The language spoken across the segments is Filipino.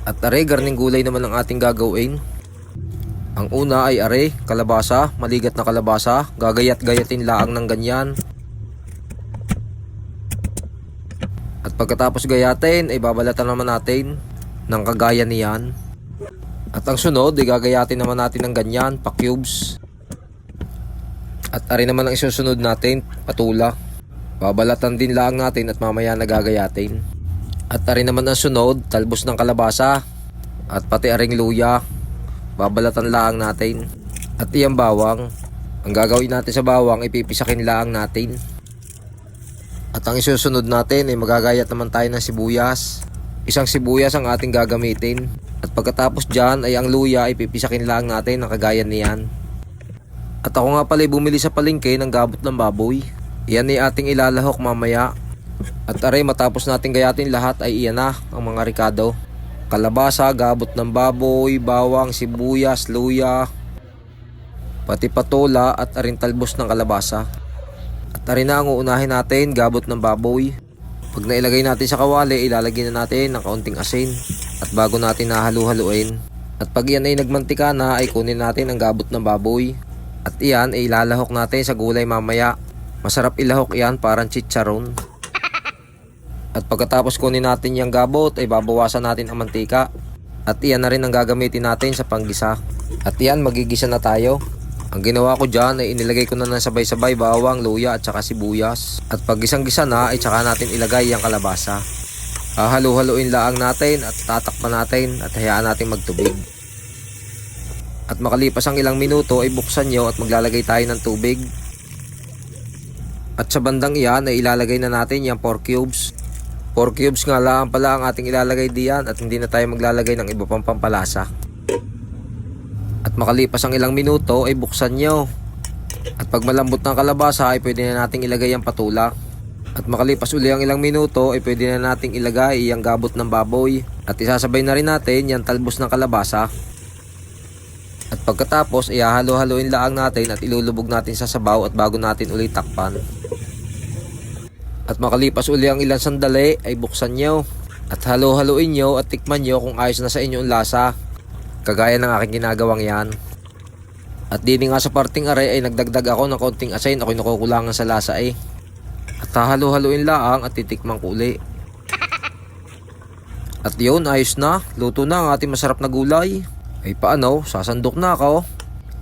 At are, garning gulay naman ang ating gagawin. Ang una ay are, kalabasa, maligat na kalabasa. Gagayat-gayatin laang ng ganyan. At pagkatapos gayatin ay babalatan naman natin ng kagaya niyan. At ang sunod ay gagayatin naman natin ng ganyan, pa-cubes. At are naman ang isusunod natin, patula. Babalatan din lang natin at mamaya nagagayatin. At are naman ang sunod, talbos ng kalabasa. At pati aring luya, babalatan lang natin. At iyang bawang, ang gagawin natin sa bawang, ipipisakin lang natin. At ang isusunod natin ay magagayat naman tayo ng sibuyas. Isang sibuyas ang ating gagamitin. At pagkatapos dyan ay ang luya ipipisakin lang natin ng kagaya niyan. At ako nga pala bumili sa palengke ng gabot ng baboy. Iyan ay ating ilalahok mamaya. At aray, matapos natin gayatin lahat ay iyan na ang mga rikado. Kalabasa, gabot ng baboy, bawang, sibuyas, luya, pati patola at aring talbos ng kalabasa. At arin na ang uunahin natin, gabot ng baboy. Pag nailagay natin sa kawali, ilalagay na natin ng kaunting asin. At bago natin nahalu-haluin. At pag iyan ay nagmantika na, ay kunin natin ang gabot ng baboy. At iyan ay ilalahok natin sa gulay mamaya. Masarap ilahok iyan, parang chicharon. At pagkatapos kunin natin yung gabot, ay babawasan natin ang mantika. At iyan na rin ang gagamitin natin sa panggisa. At iyan, magigisa na tayo. Ang ginawa ko dyan ay inilagay ko na ng sabay-sabay bawang, luya at saka sibuyas. At pag gisang-gisa na ay saka natin ilagay ang kalabasa. Halu-haluin lang natin at tatakpan natin at hayaan natin magtubig. At makalipas ang ilang minuto ay buksan nyo at maglalagay tayo ng tubig. At sa bandang iyan ay ilalagay na natin yung 4 cubes. 4 cubes nga lang pala ang ating ilalagay diyan at hindi na tayo maglalagay ng iba pang pampalasa. At makalipas ang ilang minuto ay buksan nyo. At pag malambot ng kalabasa ay pwede na nating ilagay ang patula. At makalipas uli ang ilang minuto ay pwede na nating ilagay ang gabot ng baboy. At isasabay na rin natin yung talbos ng kalabasa. At pagkatapos ay hahalo-haloin lang natin at ilulubog natin sa sabaw at bago natin uli takpan. At makalipas uli ang ilang sandali ay buksan nyo. At halo-haloin nyo at tikman nyo kung ayos na sa inyo ang lasa. Kagaya ng aking ginagawang yan. At dini nga sa parting are ay nagdagdag ako ng konting asin. Ako'y nakukulangan sa lasa eh. At hahalo-haloin lang at titikmang uli. At yun, ayos na. Luto na ang ating masarap na gulay. Ay paano, sasandok na ako.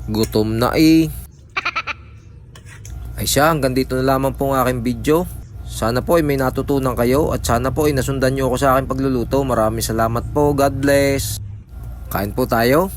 Gutom na eh. Ay siya, hanggang dito na lamang po ang aking video. Sana po ay may natutunan kayo at sana po ay nasundan nyo ako sa aking pagluluto. Maraming salamat po. God bless. Kain po tayo.